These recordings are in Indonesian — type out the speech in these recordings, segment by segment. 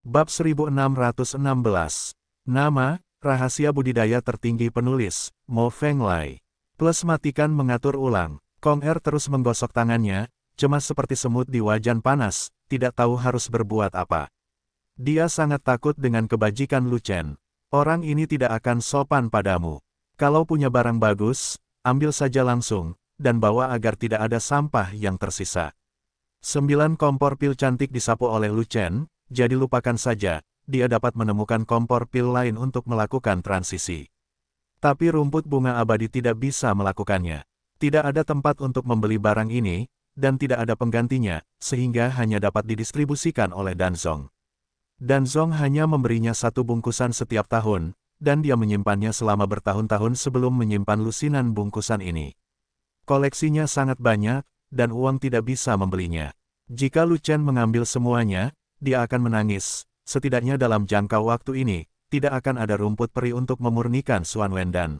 Bab 1616. Nama, rahasia budidaya tertinggi penulis, Mo Fenglai. Plus matikan mengatur ulang. Kong Er terus menggosok tangannya, cemas seperti semut di wajan panas, tidak tahu harus berbuat apa. Dia sangat takut dengan kebajikan Lu Chen. Orang ini tidak akan sopan padamu. Kalau punya barang bagus, ambil saja langsung, dan bawa agar tidak ada sampah yang tersisa. 9 kompor pil cantik disapu oleh Lu Chen, jadi lupakan saja, dia dapat menemukan kompor pil lain untuk melakukan transisi. Tapi rumput bunga abadi tidak bisa melakukannya. Tidak ada tempat untuk membeli barang ini, dan tidak ada penggantinya, sehingga hanya dapat didistribusikan oleh Danzong. Danzong hanya memberinya 1 bungkusan setiap tahun, dan dia menyimpannya selama bertahun-tahun sebelum menyimpan lusinan bungkusan ini. Koleksinya sangat banyak, dan uang tidak bisa membelinya. Jika Lu Chen mengambil semuanya, dia akan menangis. Setidaknya dalam jangka waktu ini, tidak akan ada rumput peri untuk memurnikan Xuan Wendan.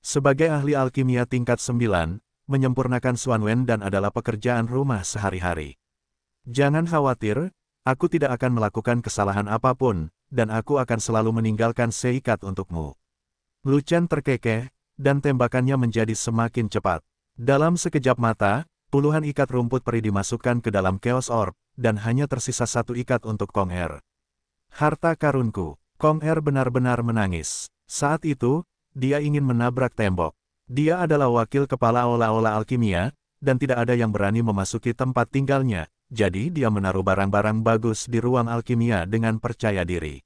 Sebagai ahli alkimia tingkat 9, menyempurnakan Xuan Wendan adalah pekerjaan rumah sehari-hari. Jangan khawatir, aku tidak akan melakukan kesalahan apapun, dan aku akan selalu meninggalkan seikat untukmu. Lu Chen terkekeh, dan tembakannya menjadi semakin cepat. Dalam sekejap mata, puluhan ikat rumput peri dimasukkan ke dalam Chaos Orb, dan hanya tersisa 1 ikat untuk Kong Er. Harta karunku. Kong Er benar-benar menangis. Saat itu, dia ingin menabrak tembok. Dia adalah wakil kepala olah-olah alkimia, dan tidak ada yang berani memasuki tempat tinggalnya, jadi dia menaruh barang-barang bagus di ruang alkimia dengan percaya diri.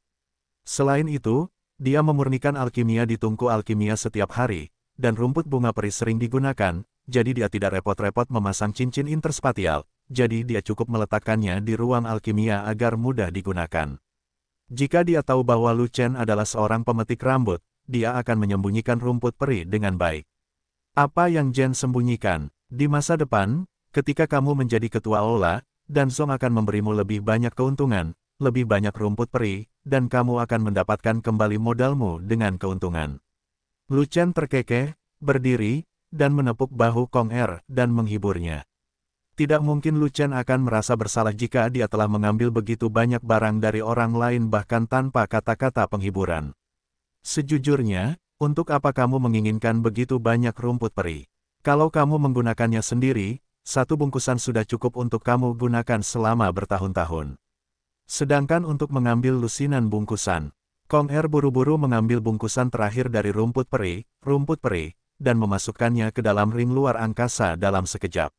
Selain itu, dia memurnikan alkimia di tungku alkimia setiap hari, dan rumput bunga peri sering digunakan, jadi dia tidak repot-repot memasang cincin interspatial, jadi dia cukup meletakkannya di ruang alkimia agar mudah digunakan. Jika dia tahu bahwa Lu Chen adalah seorang pemetik rambut, dia akan menyembunyikan rumput peri dengan baik. Apa yang Jen sembunyikan? Di masa depan, ketika kamu menjadi ketua olah, Danzong akan memberimu lebih banyak keuntungan, lebih banyak rumput peri, dan kamu akan mendapatkan kembali modalmu dengan keuntungan. Lu Chen terkekeh, berdiri, dan menepuk bahu Kong Er dan menghiburnya. Tidak mungkin Lu Chen akan merasa bersalah jika dia telah mengambil begitu banyak barang dari orang lain bahkan tanpa kata-kata penghiburan. Sejujurnya, untuk apa kamu menginginkan begitu banyak rumput peri? Kalau kamu menggunakannya sendiri, 1 bungkusan sudah cukup untuk kamu gunakan selama bertahun-tahun. Sedangkan untuk mengambil lusinan bungkusan, Kong Er buru-buru mengambil bungkusan terakhir dari rumput peri, dan memasukkannya ke dalam ring luar angkasa dalam sekejap.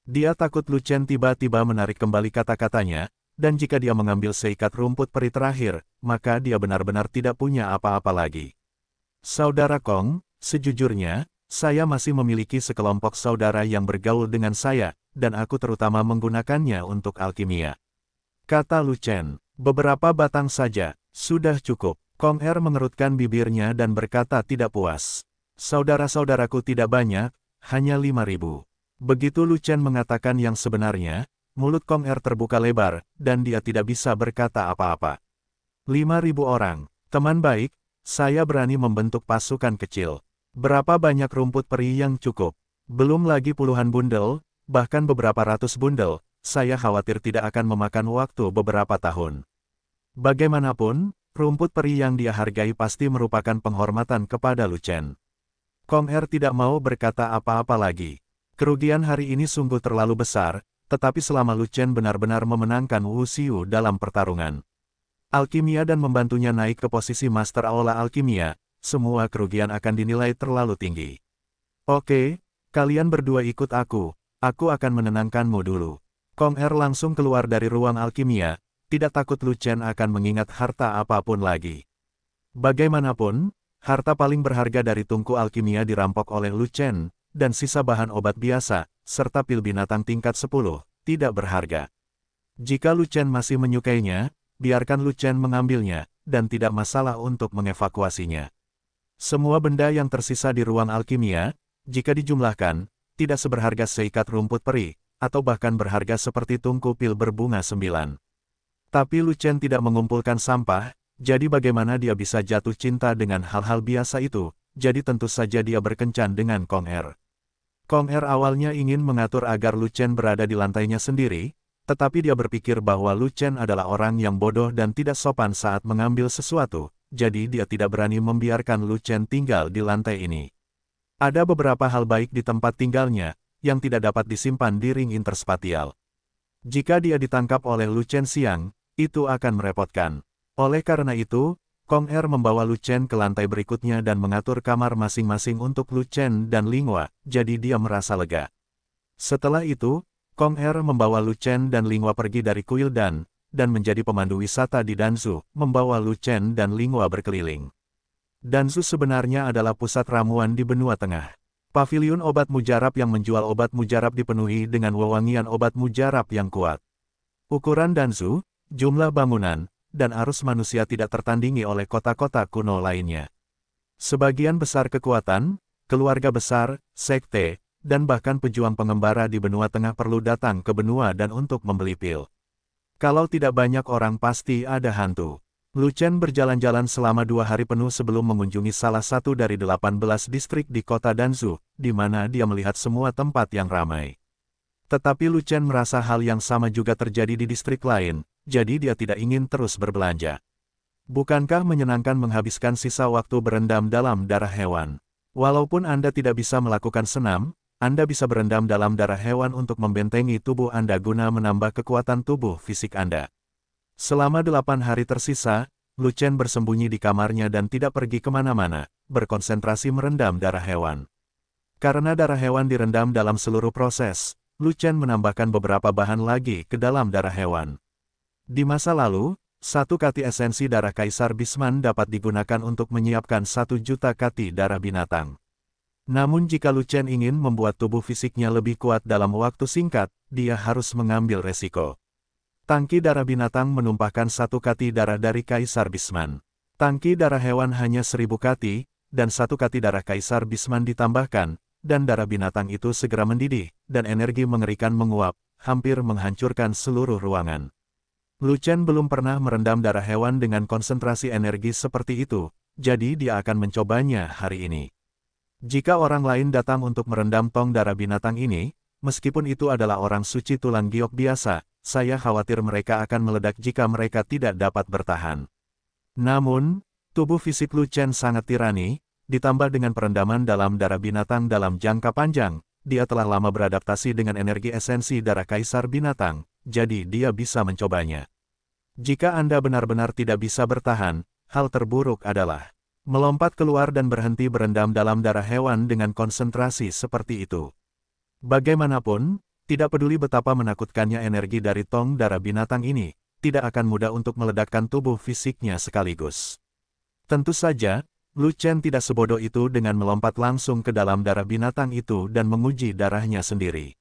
Dia takut Lu Chen tiba-tiba menarik kembali kata-katanya, dan jika dia mengambil seikat rumput peri terakhir, maka dia benar-benar tidak punya apa-apa lagi. Saudara Kong, sejujurnya, saya masih memiliki sekelompok saudara yang bergaul dengan saya, dan aku terutama menggunakannya untuk alkimia. Kata Lu Chen, beberapa batang saja, sudah cukup. Kong Er mengerutkan bibirnya dan berkata tidak puas. Saudara-saudaraku tidak banyak, hanya 5.000. Begitu Lu Chen mengatakan yang sebenarnya, mulut Kong Er terbuka lebar, dan dia tidak bisa berkata apa-apa. 5.000 orang, teman baik, saya berani membentuk pasukan kecil. Berapa banyak rumput peri yang cukup? Belum lagi puluhan bundel, bahkan beberapa ratus bundel, saya khawatir tidak akan memakan waktu beberapa tahun. Bagaimanapun, rumput peri yang dia hargai pasti merupakan penghormatan kepada Lu Chen. Kong Er tidak mau berkata apa-apa lagi. Kerugian hari ini sungguh terlalu besar, tetapi selama Lu Chen benar-benar memenangkan Wu Xiu dalam pertarungan alkimia dan membantunya naik ke posisi Master Aula Alkimia, semua kerugian akan dinilai terlalu tinggi. Oke, kalian berdua ikut aku akan menenangkanmu dulu. Kong Er langsung keluar dari ruang alkimia, tidak takut Lu Chen akan mengingat harta apapun lagi. Bagaimanapun, harta paling berharga dari tungku alkimia dirampok oleh Lu Chen, dan sisa bahan obat biasa, serta pil binatang tingkat 10, tidak berharga. Jika Lu Chen masih menyukainya, biarkan Lu Chen mengambilnya, dan tidak masalah untuk mengevakuasinya. Semua benda yang tersisa di ruang alkimia, jika dijumlahkan, tidak seberharga seikat rumput peri, atau bahkan berharga seperti tungku pil berbunga 9. Tapi Lu Chen tidak mengumpulkan sampah, jadi bagaimana dia bisa jatuh cinta dengan hal-hal biasa itu, jadi tentu saja dia berkencan dengan Kong Er. Kong Er awalnya ingin mengatur agar Lu Chen berada di lantainya sendiri, Tetapi dia berpikir bahwa Lu Chen adalah orang yang bodoh dan tidak sopan saat mengambil sesuatu, jadi dia tidak berani membiarkan Lu Chen tinggal di lantai ini. Ada beberapa hal baik di tempat tinggalnya, yang tidak dapat disimpan di ring interspatial. Jika dia ditangkap oleh Lu Chen siang, itu akan merepotkan. Oleh karena itu, Kong Er membawa Lu Chen ke lantai berikutnya dan mengatur kamar masing-masing untuk Lu Chen dan Linghua, jadi dia merasa lega. Setelah itu, Kong Er membawa Lu Chen dan Linghua pergi dari kuil dan menjadi pemandu wisata di Danzu, membawa Lu Chen dan Linghua berkeliling. Danzu sebenarnya adalah pusat ramuan di benua tengah. Paviliun obat mujarab yang menjual obat mujarab dipenuhi dengan wewangian obat mujarab yang kuat. Ukuran Danzu, jumlah bangunan, dan arus manusia tidak tertandingi oleh kota-kota kuno lainnya. Sebagian besar kekuatan, keluarga besar, sekte, dan bahkan pejuang pengembara di benua tengah perlu datang ke benua dan untuk membeli pil. Kalau tidak banyak orang pasti ada hantu. Lu Chen berjalan-jalan selama 2 hari penuh sebelum mengunjungi salah satu dari 18 distrik di kota Danzu, di mana dia melihat semua tempat yang ramai. Tetapi Lu Chen merasa hal yang sama juga terjadi di distrik lain, jadi dia tidak ingin terus berbelanja. Bukankah menyenangkan menghabiskan sisa waktu berendam dalam darah hewan? Walaupun Anda tidak bisa melakukan senam, Anda bisa berendam dalam darah hewan untuk membentengi tubuh Anda guna menambah kekuatan tubuh fisik Anda. Selama 8 hari tersisa, Lu Chen bersembunyi di kamarnya dan tidak pergi kemana-mana, berkonsentrasi merendam darah hewan. Karena darah hewan direndam dalam seluruh proses, Lu Chen menambahkan beberapa bahan lagi ke dalam darah hewan. Di masa lalu, 1 kati esensi darah Kaisar Bisman dapat digunakan untuk menyiapkan 1 juta kati darah binatang. Namun jika Lu Chen ingin membuat tubuh fisiknya lebih kuat dalam waktu singkat, dia harus mengambil resiko. Tangki darah binatang menumpahkan 1 kati darah dari Kaisar Bisman. Tangki darah hewan hanya 1000 kati, dan 1 kati darah Kaisar Bisman ditambahkan, dan darah binatang itu segera mendidih, dan energi mengerikan menguap, hampir menghancurkan seluruh ruangan. Lu Chen belum pernah merendam darah hewan dengan konsentrasi energi seperti itu, jadi dia akan mencobanya hari ini. Jika orang lain datang untuk merendam tong darah binatang ini, meskipun itu adalah orang suci tulang giok biasa, saya khawatir mereka akan meledak jika mereka tidak dapat bertahan. Namun, tubuh fisik Lu Chen sangat tirani, ditambah dengan perendaman dalam darah binatang dalam jangka panjang, dia telah lama beradaptasi dengan energi esensi darah Kaisar Binatang, jadi dia bisa mencobanya. Jika Anda benar-benar tidak bisa bertahan, hal terburuk adalah melompat keluar dan berhenti berendam dalam darah hewan dengan konsentrasi seperti itu. Bagaimanapun, tidak peduli betapa menakutkannya energi dari tong darah binatang ini, tidak akan mudah untuk meledakkan tubuh fisiknya sekaligus. Tentu saja, Lu Chen tidak sebodoh itu dengan melompat langsung ke dalam darah binatang itu dan menguji darahnya sendiri.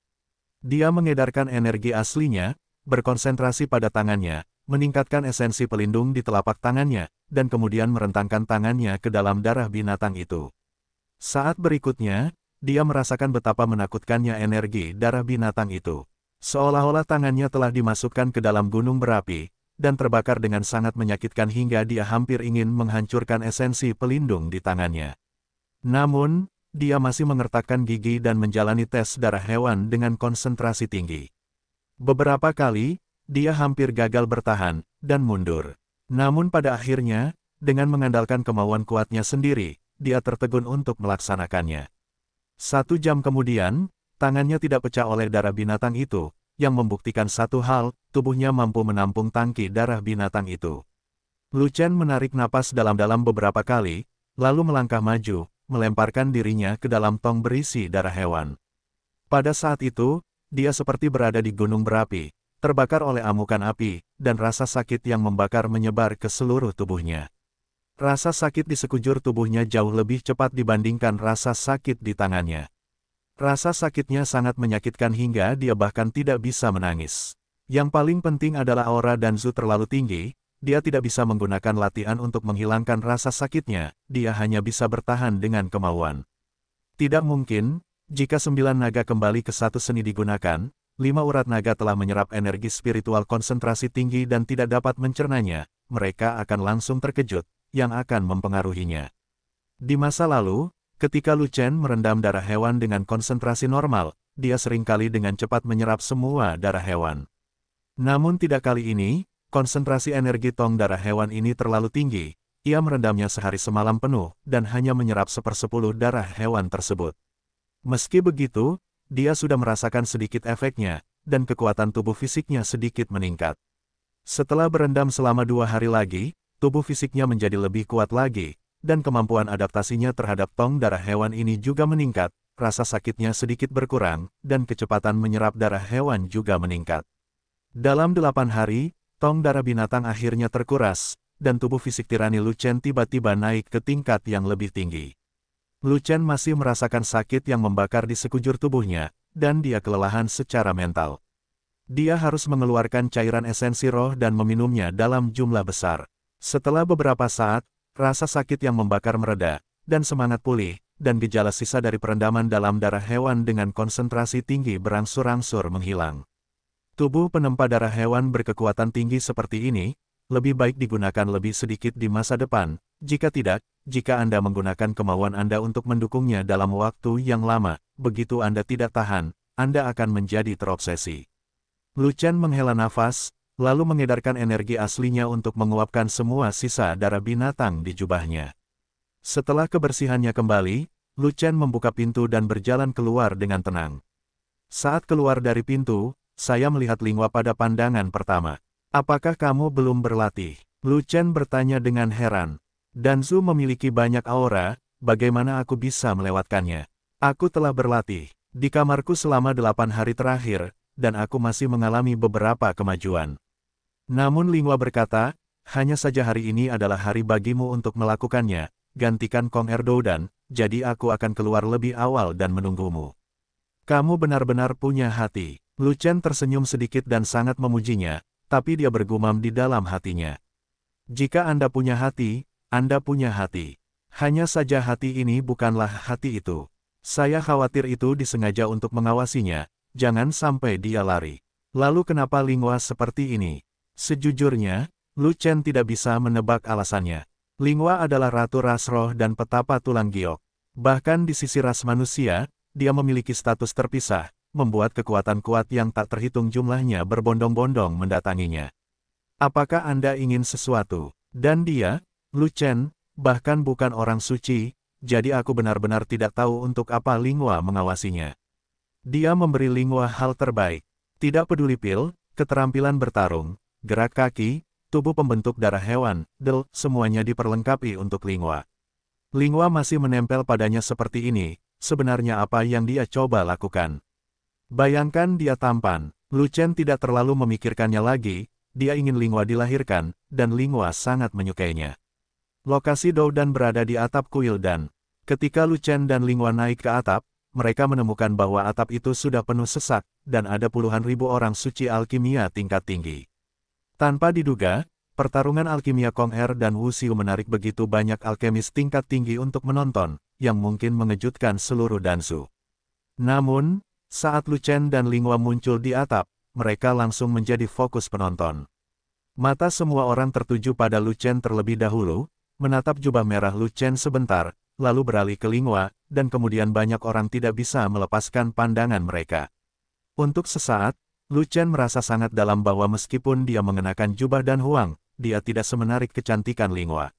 Dia mengedarkan energi aslinya, berkonsentrasi pada tangannya, meningkatkan esensi pelindung di telapak tangannya, dan kemudian merentangkan tangannya ke dalam darah binatang itu. Saat berikutnya, dia merasakan betapa menakutkannya energi darah binatang itu. Seolah-olah tangannya telah dimasukkan ke dalam gunung berapi, dan terbakar dengan sangat menyakitkan hingga dia hampir ingin menghancurkan esensi pelindung di tangannya. Namun, dia masih mengertakkan gigi dan menjalani tes darah hewan dengan konsentrasi tinggi. Beberapa kali, dia hampir gagal bertahan, dan mundur. Namun pada akhirnya, dengan mengandalkan kemauan kuatnya sendiri, dia tertegun untuk melaksanakannya. 1 jam kemudian, tangannya tidak pecah oleh darah binatang itu, yang membuktikan satu hal, tubuhnya mampu menampung tangki darah binatang itu. Lu Chen menarik napas dalam-dalam beberapa kali, lalu melangkah maju, melemparkan dirinya ke dalam tong berisi darah hewan. Pada saat itu, dia seperti berada di gunung berapi, terbakar oleh amukan api, dan rasa sakit yang membakar menyebar ke seluruh tubuhnya. Rasa sakit di sekujur tubuhnya jauh lebih cepat dibandingkan rasa sakit di tangannya. Rasa sakitnya sangat menyakitkan hingga dia bahkan tidak bisa menangis. Yang paling penting adalah aura Danzu terlalu tinggi, dia tidak bisa menggunakan latihan untuk menghilangkan rasa sakitnya, dia hanya bisa bertahan dengan kemauan. Tidak mungkin, jika 9 naga kembali ke satu seni digunakan, 5 urat naga telah menyerap energi spiritual konsentrasi tinggi dan tidak dapat mencernanya, mereka akan langsung terkejut, yang akan mempengaruhinya. Di masa lalu, ketika Lu Chen merendam darah hewan dengan konsentrasi normal, dia seringkali dengan cepat menyerap semua darah hewan. Namun tidak kali ini, konsentrasi energi tong darah hewan ini terlalu tinggi. Ia merendamnya sehari semalam penuh, dan hanya menyerap 1/10 darah hewan tersebut. Meski begitu, dia sudah merasakan sedikit efeknya, dan kekuatan tubuh fisiknya sedikit meningkat. Setelah berendam selama 2 hari lagi, tubuh fisiknya menjadi lebih kuat lagi, dan kemampuan adaptasinya terhadap tong darah hewan ini juga meningkat, rasa sakitnya sedikit berkurang, dan kecepatan menyerap darah hewan juga meningkat. Dalam 8 hari, tong darah binatang akhirnya terkuras, dan tubuh fisik tirani Lu Chen tiba-tiba naik ke tingkat yang lebih tinggi. Lu Chen masih merasakan sakit yang membakar di sekujur tubuhnya, dan dia kelelahan secara mental. Dia harus mengeluarkan cairan esensi roh dan meminumnya dalam jumlah besar. Setelah beberapa saat, rasa sakit yang membakar mereda, dan semangat pulih, dan gejala sisa dari perendaman dalam darah hewan dengan konsentrasi tinggi berangsur-angsur menghilang. Tubuh penempa darah hewan berkekuatan tinggi seperti ini, lebih baik digunakan lebih sedikit di masa depan, jika tidak, jika Anda menggunakan kemauan Anda untuk mendukungnya dalam waktu yang lama, begitu Anda tidak tahan, Anda akan menjadi terobsesi. Lu Chen menghela nafas, lalu mengedarkan energi aslinya untuk menguapkan semua sisa darah binatang di jubahnya. Setelah kebersihannya kembali, Lu Chen membuka pintu dan berjalan keluar dengan tenang. Saat keluar dari pintu, saya melihat Lingua pada pandangan pertama. Apakah kamu belum berlatih? Lu Chen bertanya dengan heran. Danzu memiliki banyak aura, bagaimana aku bisa melewatkannya? Aku telah berlatih di kamarku selama 8 hari terakhir, dan aku masih mengalami beberapa kemajuan. Namun Lingua berkata, hanya saja hari ini adalah hari bagimu untuk melakukannya, gantikan Kong Erdoudan, jadi aku akan keluar lebih awal dan menunggumu. Kamu benar-benar punya hati. Lu Chen tersenyum sedikit dan sangat memujinya, tapi dia bergumam di dalam hatinya. Jika Anda punya hati, Anda punya hati. Hanya saja hati ini bukanlah hati itu. Saya khawatir itu disengaja untuk mengawasinya, jangan sampai dia lari. Lalu kenapa Lingua seperti ini? Sejujurnya, Lu Chen tidak bisa menebak alasannya. Lingua adalah ratu ras roh dan petapa tulang giok. Bahkan di sisi ras manusia, dia memiliki status terpisah, membuat kekuatan kuat yang tak terhitung jumlahnya berbondong-bondong mendatanginya. Apakah Anda ingin sesuatu? Dan dia, Lu Chen, bahkan bukan orang suci, jadi aku benar-benar tidak tahu untuk apa Lingua mengawasinya. Dia memberi Lingua hal terbaik. Tidak peduli pil, keterampilan bertarung, gerak kaki, tubuh pembentuk darah hewan, semuanya diperlengkapi untuk Lingua. Lingua masih menempel padanya seperti ini, sebenarnya apa yang dia coba lakukan? Bayangkan dia tampan, Lu Chen tidak terlalu memikirkannya lagi, dia ingin Lingua dilahirkan, dan Lingua sangat menyukainya. Lokasi Doudan berada di atap kuil dan, ketika Lu Chen dan Lingua naik ke atap, mereka menemukan bahwa atap itu sudah penuh sesak, dan ada puluhan ribu orang suci alkimia tingkat tinggi. Tanpa diduga, pertarungan alkimia Kong Er dan Wu Xiu menarik begitu banyak alkemis tingkat tinggi untuk menonton, yang mungkin mengejutkan seluruh Danzu. Namun, saat Lu Chen dan Lingua muncul di atap, mereka langsung menjadi fokus penonton. Mata semua orang tertuju pada Lu Chen terlebih dahulu, menatap jubah merah Lu Chen sebentar, lalu beralih ke Lingua, dan kemudian banyak orang tidak bisa melepaskan pandangan mereka. Untuk sesaat, Lu Chen merasa sangat dalam bahwa meskipun dia mengenakan jubah dan huang, dia tidak semenarik kecantikan Lingua.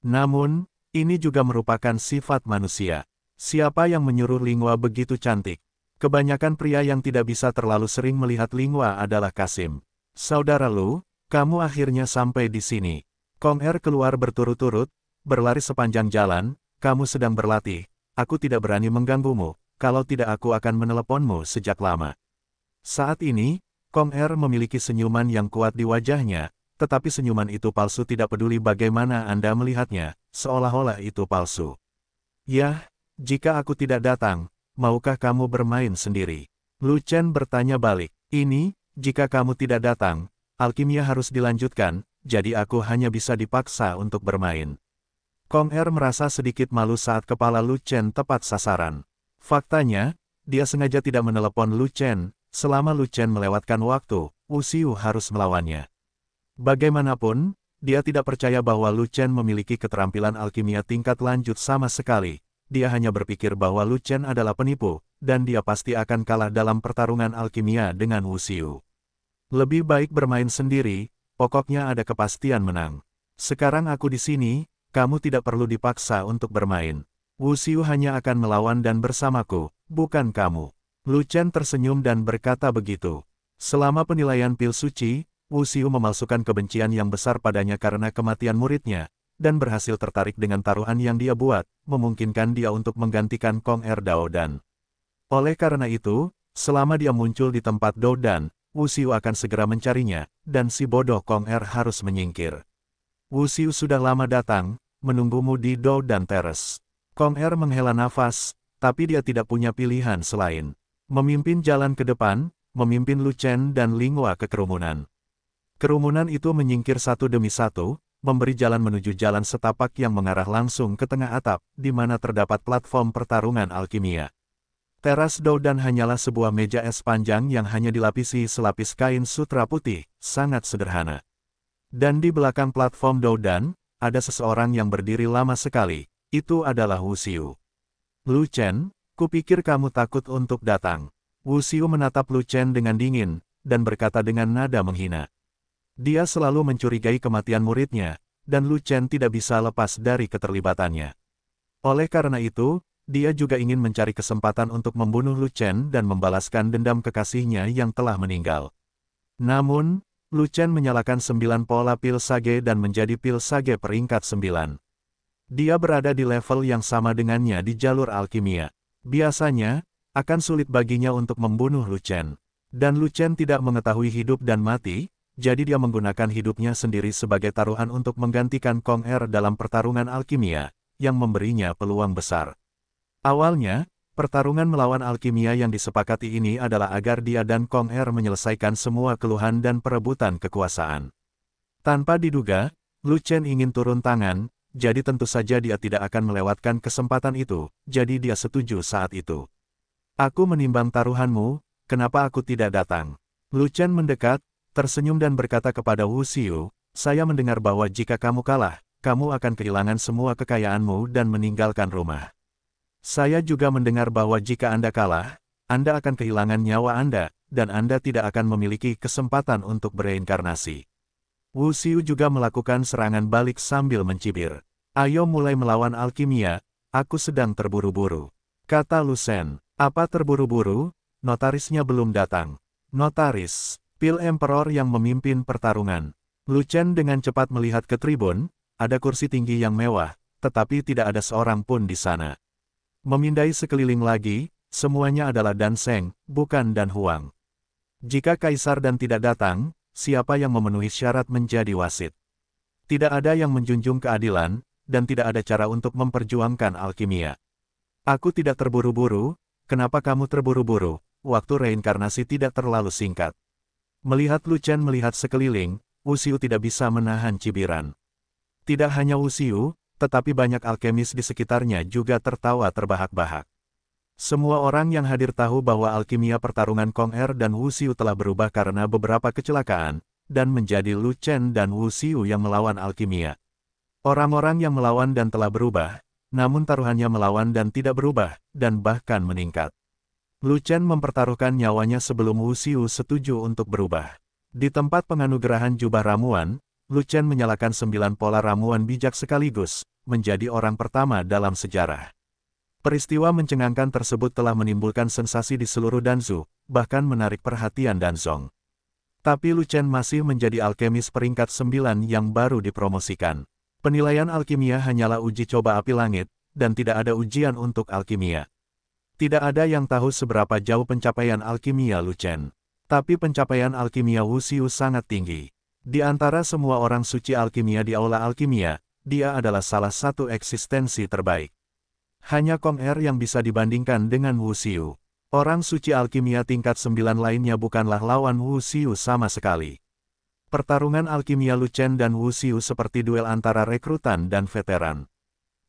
Namun, ini juga merupakan sifat manusia. Siapa yang menyuruh Lingua begitu cantik? Kebanyakan pria yang tidak bisa terlalu sering melihat Lingua adalah Kasim. Saudara Lu, kamu akhirnya sampai di sini. Kong Er keluar berturut-turut, berlari sepanjang jalan, kamu sedang berlatih, aku tidak berani mengganggumu, kalau tidak aku akan meneleponmu sejak lama. Saat ini, Kong Er memiliki senyuman yang kuat di wajahnya, tetapi senyuman itu palsu tidak peduli bagaimana Anda melihatnya, seolah-olah itu palsu. Yah, jika aku tidak datang, maukah kamu bermain sendiri? Lu Chen bertanya balik. Ini, jika kamu tidak datang, alkimia harus dilanjutkan, jadi aku hanya bisa dipaksa untuk bermain. Kong Er merasa sedikit malu saat kepala Lu Chen tepat sasaran. Faktanya, dia sengaja tidak menelepon Lu Chen, selama Lu Chen melewatkan waktu, Wu Xiu harus melawannya. Bagaimanapun, dia tidak percaya bahwa Lu Chen memiliki keterampilan alkimia tingkat lanjut sama sekali. Dia hanya berpikir bahwa Lu Chen adalah penipu, dan dia pasti akan kalah dalam pertarungan alkimia dengan Wu Xiu. Lebih baik bermain sendiri, pokoknya ada kepastian menang. Sekarang aku di sini, kamu tidak perlu dipaksa untuk bermain. Wu Xiu hanya akan melawan dan bersamaku, bukan kamu. Lu Chen tersenyum dan berkata begitu. Selama penilaian pil suci, Wu Xiu memalsukan kebencian yang besar padanya karena kematian muridnya, dan berhasil tertarik dengan taruhan yang dia buat, memungkinkan dia untuk menggantikan Kong Er Dao Dan. Oleh karena itu, selama dia muncul di tempat Dao Dan, Wu Xiu akan segera mencarinya, dan si bodoh Kong Er harus menyingkir. Wu Xiu sudah lama datang, menunggumu di Dao Dan Terrace. Kong Er menghela nafas, tapi dia tidak punya pilihan selain memimpin jalan ke depan, memimpin Lu Chen dan Linghua ke kerumunan. Kerumunan itu menyingkir satu demi satu, memberi jalan menuju jalan setapak yang mengarah langsung ke tengah atap, di mana terdapat platform pertarungan alkimia. Teras Dao Dan hanyalah sebuah meja es panjang yang hanya dilapisi selapis kain sutra putih, sangat sederhana. Dan di belakang platform Dao Dan, ada seseorang yang berdiri lama sekali, itu adalah Wu Xiu. Lu Chen, kupikir kamu takut untuk datang. Wu Xiu menatap Lu Chen dengan dingin, dan berkata dengan nada menghina. Dia selalu mencurigai kematian muridnya, dan Lu Chen tidak bisa lepas dari keterlibatannya. Oleh karena itu, dia juga ingin mencari kesempatan untuk membunuh Lu Chen dan membalaskan dendam kekasihnya yang telah meninggal. Namun, Lu Chen menyalakan 9 pola pil sage dan menjadi pil sage peringkat 9. Dia berada di level yang sama dengannya di jalur alkimia. Biasanya, akan sulit baginya untuk membunuh Lu Chen. Dan Lu Chen tidak mengetahui hidup dan mati, jadi dia menggunakan hidupnya sendiri sebagai taruhan untuk menggantikan Kong Er dalam pertarungan alkimia, yang memberinya peluang besar. Awalnya, pertarungan melawan alkimia yang disepakati ini adalah agar dia dan Kong Er menyelesaikan semua keluhan dan perebutan kekuasaan. Tanpa diduga, Lu Chen ingin turun tangan, jadi tentu saja dia tidak akan melewatkan kesempatan itu, jadi dia setuju saat itu. Aku menimbang taruhanmu, kenapa aku tidak datang? Lu Chen mendekat, tersenyum dan berkata kepada Wu Xiu, saya mendengar bahwa jika kamu kalah, kamu akan kehilangan semua kekayaanmu dan meninggalkan rumah. Saya juga mendengar bahwa jika Anda kalah, Anda akan kehilangan nyawa Anda, dan Anda tidak akan memiliki kesempatan untuk bereinkarnasi. Wu Xiu juga melakukan serangan balik sambil mencibir. Ayo mulai melawan alkimia, aku sedang terburu-buru. Kata Lu Shen. Apa terburu-buru? Notarisnya belum datang. Notaris, pil Emperor yang memimpin pertarungan. Lu Chen dengan cepat melihat ke tribun, ada kursi tinggi yang mewah, tetapi tidak ada seorang pun di sana. Memindai sekeliling lagi, semuanya adalah Dan Seng, bukan Dan Huang. Jika Kaisar Dan tidak datang, siapa yang memenuhi syarat menjadi wasit? Tidak ada yang menjunjung keadilan, dan tidak ada cara untuk memperjuangkan alkimia. Aku tidak terburu-buru, kenapa kamu terburu-buru? Waktu reinkarnasi tidak terlalu singkat. Melihat Lu Chen melihat sekeliling, Wu Xiu tidak bisa menahan cibiran. Tidak hanya Wu Xiu, tetapi banyak alkemis di sekitarnya juga tertawa terbahak-bahak. Semua orang yang hadir tahu bahwa alkimia pertarungan Kong Er dan Wu Xiu telah berubah karena beberapa kecelakaan, dan menjadi Lu Chen dan Wu Xiu yang melawan alkimia. Orang-orang yang melawan dan telah berubah, namun taruhannya melawan dan tidak berubah, dan bahkan meningkat. Lu Chen mempertaruhkan nyawanya sebelum Wu Xiu setuju untuk berubah. Di tempat penganugerahan jubah ramuan, Lu Chen menyalakan 9 pola ramuan bijak sekaligus, menjadi orang pertama dalam sejarah. Peristiwa mencengangkan tersebut telah menimbulkan sensasi di seluruh Danzu, bahkan menarik perhatian Danzong. Tapi Lu Chen masih menjadi alkemis peringkat 9 yang baru dipromosikan. Penilaian alkimia hanyalah uji coba api langit, dan tidak ada ujian untuk alkimia. Tidak ada yang tahu seberapa jauh pencapaian alkimia Lu Chen. Tapi pencapaian alkimia Wu Xiu sangat tinggi. Di antara semua orang suci alkimia di aula alkimia, dia adalah salah satu eksistensi terbaik. Hanya Kong Er yang bisa dibandingkan dengan Wu Xiu. Orang suci alkimia tingkat 9 lainnya bukanlah lawan Wu Xiu sama sekali. Pertarungan alkimia Lu Chen dan Wu Xiu seperti duel antara rekrutan dan veteran.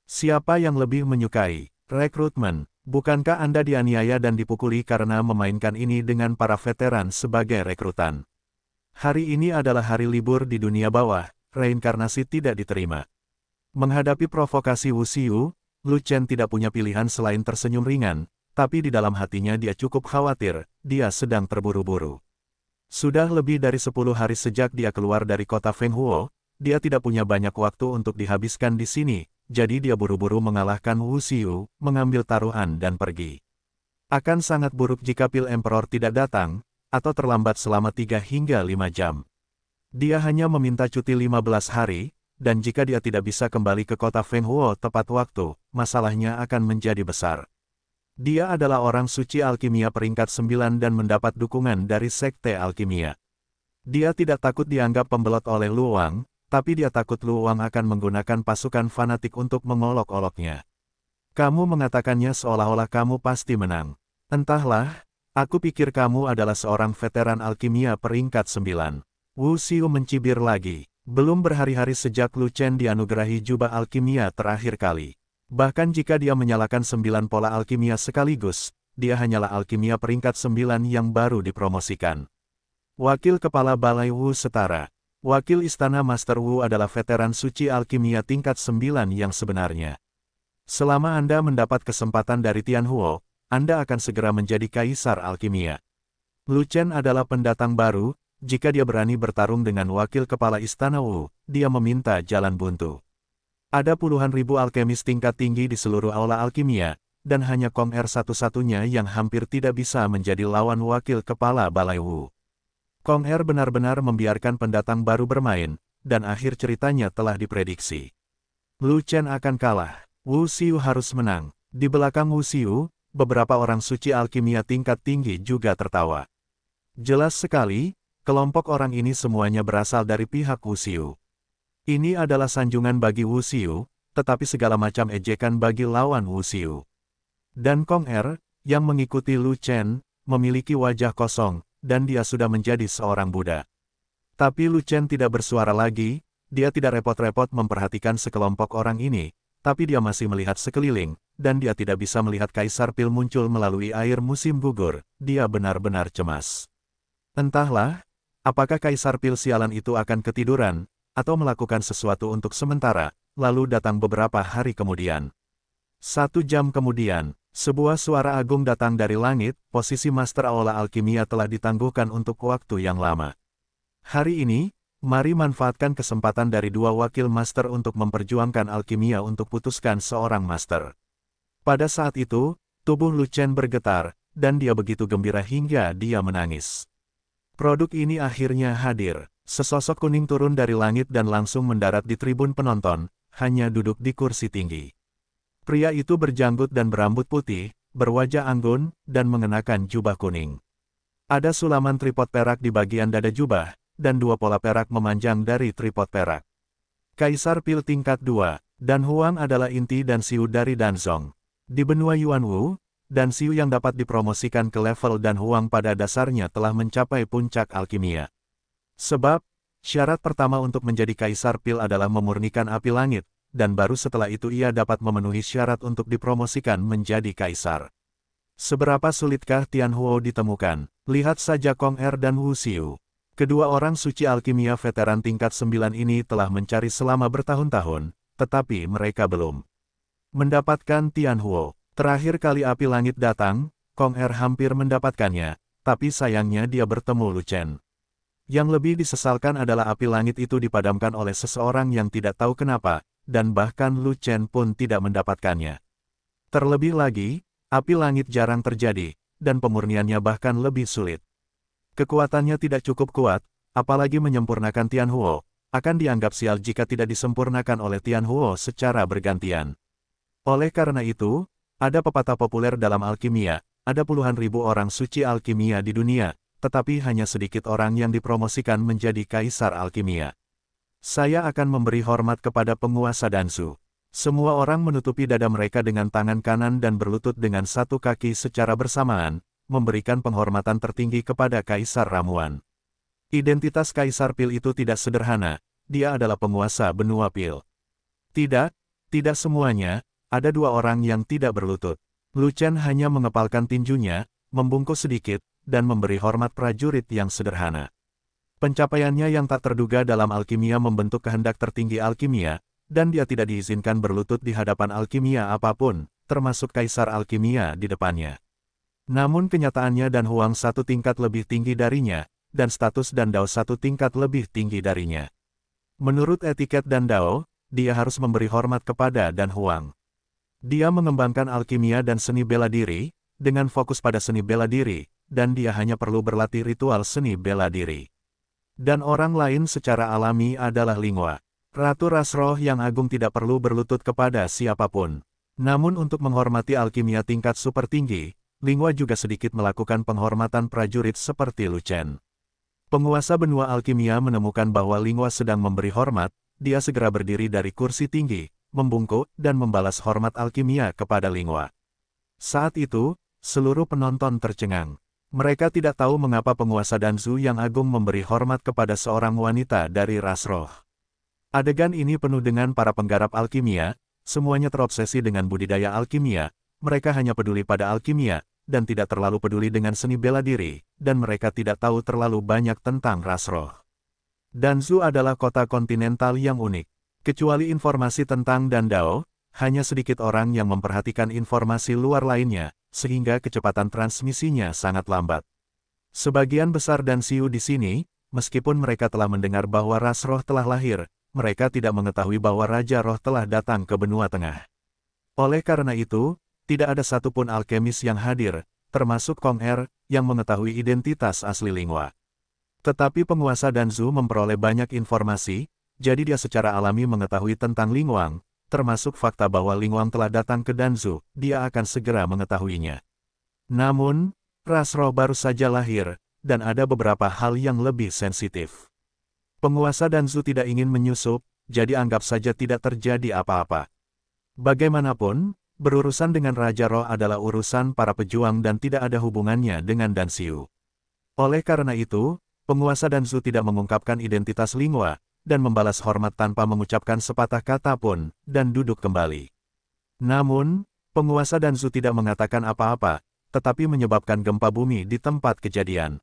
Siapa yang lebih menyukai rekrutmen? Bukankah Anda dianiaya dan dipukuli karena memainkan ini dengan para veteran sebagai rekrutan? Hari ini adalah hari libur di dunia bawah, reinkarnasi tidak diterima. Menghadapi provokasi Wu Xiu, Lu Chen tidak punya pilihan selain tersenyum ringan, tapi di dalam hatinya dia cukup khawatir, dia sedang terburu-buru. Sudah lebih dari 10 hari sejak dia keluar dari kota Fenghuo, dia tidak punya banyak waktu untuk dihabiskan di sini, jadi dia buru-buru mengalahkan Wu Xiu, mengambil taruhan dan pergi. Akan sangat buruk jika pil Emperor tidak datang, atau terlambat selama 3 hingga 5 jam. Dia hanya meminta cuti 15 hari, dan jika dia tidak bisa kembali ke kota Fenghuo tepat waktu, masalahnya akan menjadi besar. Dia adalah orang suci alkimia peringkat 9 dan mendapat dukungan dari Sekte Alkimia. Dia tidak takut dianggap pembelot oleh Luoang, tapi dia takut Luoang akan menggunakan pasukan fanatik untuk mengolok-oloknya. Kamu mengatakannya seolah-olah kamu pasti menang. Entahlah, aku pikir kamu adalah seorang veteran alkimia peringkat 9. Wu Xiu mencibir lagi. Belum berhari-hari sejak Lu Chen dianugerahi jubah alkimia terakhir kali. Bahkan jika dia menyalakan 9 pola alkimia sekaligus, dia hanyalah alkimia peringkat 9 yang baru dipromosikan. Wakil Kepala Balai Wu Setara. Wakil Istana Master Wu adalah veteran suci alkimia tingkat 9 yang sebenarnya. Selama Anda mendapat kesempatan dari Tianhuo, Anda akan segera menjadi kaisar alkimia. Lu Chen adalah pendatang baru, jika dia berani bertarung dengan Wakil Kepala Istana Wu, dia meminta jalan buntu. Ada puluhan ribu alkemis tingkat tinggi di seluruh aula alkimia, dan hanya Kong Er satu-satunya yang hampir tidak bisa menjadi lawan Wakil Kepala Balai Wu. Kong Er benar-benar membiarkan pendatang baru bermain, dan akhir ceritanya telah diprediksi. Lu Chen akan kalah, Wu Xiu harus menang. Di belakang Wu Xiu, beberapa orang suci alkimia tingkat tinggi juga tertawa. Jelas sekali, kelompok orang ini semuanya berasal dari pihak Wu Xiu. Ini adalah sanjungan bagi Wu Xiu, tetapi segala macam ejekan bagi lawan Wu Xiu. Dan Kong Er, yang mengikuti Lu Chen, memiliki wajah kosong, dan dia sudah menjadi seorang Buddha. Tapi Lu Chen tidak bersuara lagi, dia tidak repot-repot memperhatikan sekelompok orang ini, tapi dia masih melihat sekeliling, dan dia tidak bisa melihat Kaisar Pil muncul melalui air musim gugur, dia benar-benar cemas. Entahlah, apakah Kaisar Pil sialan itu akan ketiduran, atau melakukan sesuatu untuk sementara, lalu datang beberapa hari kemudian. 1 jam kemudian, sebuah suara agung datang dari langit, posisi Master Aula Alkimia telah ditangguhkan untuk waktu yang lama. Hari ini, mari manfaatkan kesempatan dari 2 wakil Master untuk memperjuangkan alkimia untuk putuskan seorang Master. Pada saat itu, tubuh Lu Chen bergetar, dan dia begitu gembira hingga dia menangis. Produk ini akhirnya hadir. Sesosok kuning turun dari langit dan langsung mendarat di tribun penonton, hanya duduk di kursi tinggi. Pria itu berjanggut dan berambut putih, berwajah anggun, dan mengenakan jubah kuning. Ada sulaman tripod perak di bagian dada jubah, dan 2 pola perak memanjang dari tripod perak. Kaisar Pil tingkat 2, Dan Huang adalah inti dan Xiu dari Danzong. Di benua Yuanwu, Dan Xiu yang dapat dipromosikan ke level Dan Huang pada dasarnya telah mencapai puncak alkimia. Sebab, syarat pertama untuk menjadi Kaisar Pil adalah memurnikan api langit, dan baru setelah itu ia dapat memenuhi syarat untuk dipromosikan menjadi Kaisar. Seberapa sulitkah Tianhuo ditemukan? Lihat saja Kong Er dan Wu Xiu. Kedua orang suci alkimia veteran tingkat 9 ini telah mencari selama bertahun-tahun, tetapi mereka belum mendapatkan Tianhuo. Terakhir kali api langit datang, Kong Er hampir mendapatkannya, tapi sayangnya dia bertemu Lu Chen. Yang lebih disesalkan adalah api langit itu dipadamkan oleh seseorang yang tidak tahu kenapa, dan bahkan Lu Chen pun tidak mendapatkannya. Terlebih lagi, api langit jarang terjadi, dan pemurniannya bahkan lebih sulit. Kekuatannya tidak cukup kuat, apalagi menyempurnakan Tianhuo, akan dianggap sial jika tidak disempurnakan oleh Tianhuo secara bergantian. Oleh karena itu, ada pepatah populer dalam alkimia, ada puluhan ribu orang suci alkimia di dunia, tetapi hanya sedikit orang yang dipromosikan menjadi Kaisar Alkimia. Saya akan memberi hormat kepada penguasa Dansu. Semua orang menutupi dada mereka dengan tangan kanan dan berlutut dengan satu kaki secara bersamaan, memberikan penghormatan tertinggi kepada Kaisar Ramuan. Identitas Kaisar Pil itu tidak sederhana, dia adalah penguasa benua Pil. Tidak semuanya, ada 2 orang yang tidak berlutut. Lu Chen hanya mengepalkan tinjunya, membungkuk sedikit, dan memberi hormat prajurit yang sederhana. Pencapaiannya yang tak terduga dalam alkimia membentuk kehendak tertinggi alkimia, dan dia tidak diizinkan berlutut di hadapan alkimia apapun, termasuk Kaisar Alkimia di depannya. Namun kenyataannya Dan Huang 1 tingkat lebih tinggi darinya, dan status Dan Dao satu tingkat lebih tinggi darinya. Menurut etiket Dan Dao, dia harus memberi hormat kepada Dan Huang. Dia mengembangkan alkimia dan seni bela diri, dengan fokus pada seni bela diri, dan dia hanya perlu berlatih ritual seni bela diri. Dan orang lain secara alami adalah Linghua. Ratu ras roh yang agung tidak perlu berlutut kepada siapapun. Namun untuk menghormati alkimia tingkat super tinggi, Linghua juga sedikit melakukan penghormatan prajurit seperti Lu Chen. Penguasa benua alkimia menemukan bahwa Linghua sedang memberi hormat, dia segera berdiri dari kursi tinggi, membungkuk dan membalas hormat alkimia kepada Linghua. Saat itu, seluruh penonton tercengang. Mereka tidak tahu mengapa penguasa Danzu yang agung memberi hormat kepada seorang wanita dari ras roh. Adegan ini penuh dengan para penggarap alkimia, semuanya terobsesi dengan budidaya alkimia, mereka hanya peduli pada alkimia, dan tidak terlalu peduli dengan seni bela diri, dan mereka tidak tahu terlalu banyak tentang ras roh. Danzu adalah kota kontinental yang unik. Kecuali informasi tentang Dan Dao, hanya sedikit orang yang memperhatikan informasi luar lainnya, sehingga kecepatan transmisinya sangat lambat. Sebagian besar Dansiu di sini, meskipun mereka telah mendengar bahwa ras roh telah lahir, mereka tidak mengetahui bahwa Raja Roh telah datang ke benua tengah. Oleh karena itu, tidak ada satupun alkemis yang hadir, termasuk Kong Er, yang mengetahui identitas asli Linghua. Tetapi penguasa Danzu memperoleh banyak informasi, jadi dia secara alami mengetahui tentang Linghuang, termasuk fakta bahwa Linghuang telah datang ke Danzu, dia akan segera mengetahuinya. Namun, ras roh baru saja lahir, dan ada beberapa hal yang lebih sensitif. Penguasa Danzu tidak ingin menyusup, jadi anggap saja tidak terjadi apa-apa. Bagaimanapun, berurusan dengan Raja Roh adalah urusan para pejuang dan tidak ada hubungannya dengan Dansiu. Oleh karena itu, penguasa Danzu tidak mengungkapkan identitas Linghua, dan membalas hormat tanpa mengucapkan sepatah kata pun, dan duduk kembali. Namun, penguasa Danzu tidak mengatakan apa-apa, tetapi menyebabkan gempa bumi di tempat kejadian.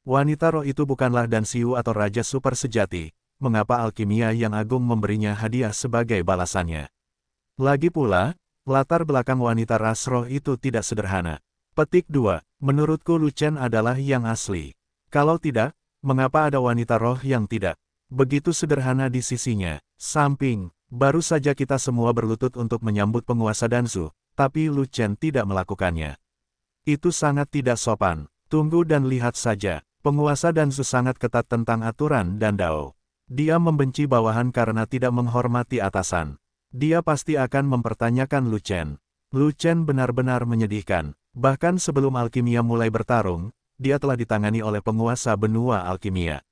Wanita roh itu bukanlah Dansiu atau Raja Super sejati, mengapa alkimia yang agung memberinya hadiah sebagai balasannya. Lagi pula, latar belakang wanita ras roh itu tidak sederhana. Petik 2. Menurutku Lu Chen adalah yang asli. Kalau tidak, mengapa ada wanita roh yang tidak? Begitu sederhana di sisinya. Samping, baru saja kita semua berlutut untuk menyambut penguasa Danzu, tapi Lu Chen tidak melakukannya. Itu sangat tidak sopan. Tunggu dan lihat saja. Penguasa Danzu sangat ketat tentang aturan Dan Dao. Dia membenci bawahan karena tidak menghormati atasan. Dia pasti akan mempertanyakan Lu Chen. Lu Chen benar-benar menyedihkan. Bahkan sebelum alkimia mulai bertarung, dia telah ditangani oleh penguasa benua alkimia.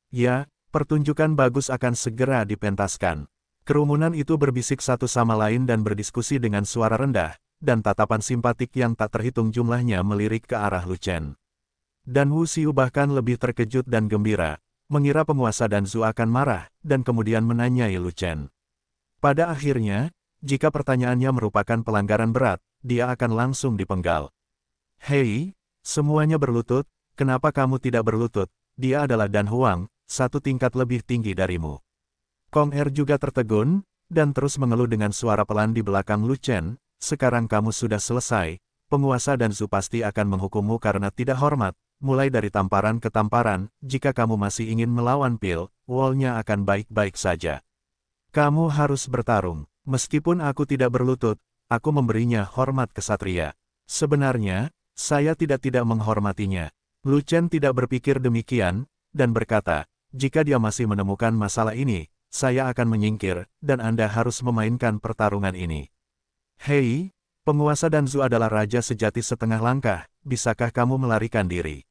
Ya, pertunjukan bagus akan segera dipentaskan. Kerumunan itu berbisik satu sama lain dan berdiskusi dengan suara rendah, dan tatapan simpatik yang tak terhitung jumlahnya melirik ke arah Lu Chen. Dan Wu Xiu bahkan lebih terkejut dan gembira, mengira penguasa Danzu akan marah, dan kemudian menanyai Lu Chen. Pada akhirnya, jika pertanyaannya merupakan pelanggaran berat, dia akan langsung dipenggal. Hei, semuanya berlutut, kenapa kamu tidak berlutut? Dia adalah Dan Huang, satu tingkat lebih tinggi darimu. Kong Er juga tertegun, dan terus mengeluh dengan suara pelan di belakang Lu Chen, sekarang kamu sudah selesai, penguasa Danzu pasti akan menghukummu karena tidak hormat, mulai dari tamparan ke tamparan, jika kamu masih ingin melawan Pil, Wall-nya akan baik-baik saja. Kamu harus bertarung, meskipun aku tidak berlutut, aku memberinya hormat kesatria. Sebenarnya, saya tidak menghormatinya. Lu Chen tidak berpikir demikian, dan berkata, jika dia masih menemukan masalah ini, saya akan menyingkir, dan Anda harus memainkan pertarungan ini. Hei, penguasa Danzu adalah raja sejati setengah langkah, bisakah kamu melarikan diri?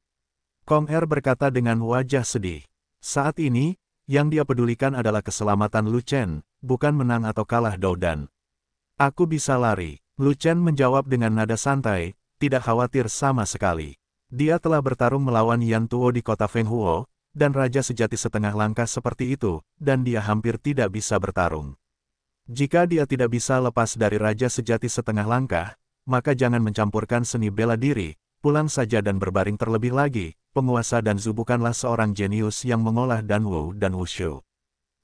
Kong Er berkata dengan wajah sedih. Saat ini, yang dia pedulikan adalah keselamatan Lu Chen, bukan menang atau kalah Doudan. Aku bisa lari, Lu Chen menjawab dengan nada santai, tidak khawatir sama sekali. Dia telah bertarung melawan Yan Tuo di kota Fenghuo, dan raja sejati setengah langkah seperti itu, dan dia hampir tidak bisa bertarung. Jika dia tidak bisa lepas dari raja sejati setengah langkah, maka jangan mencampurkan seni bela diri, pulang saja dan berbaring terlebih lagi, penguasa Danzu bukanlah seorang jenius yang mengolah Danwu dan Wushu.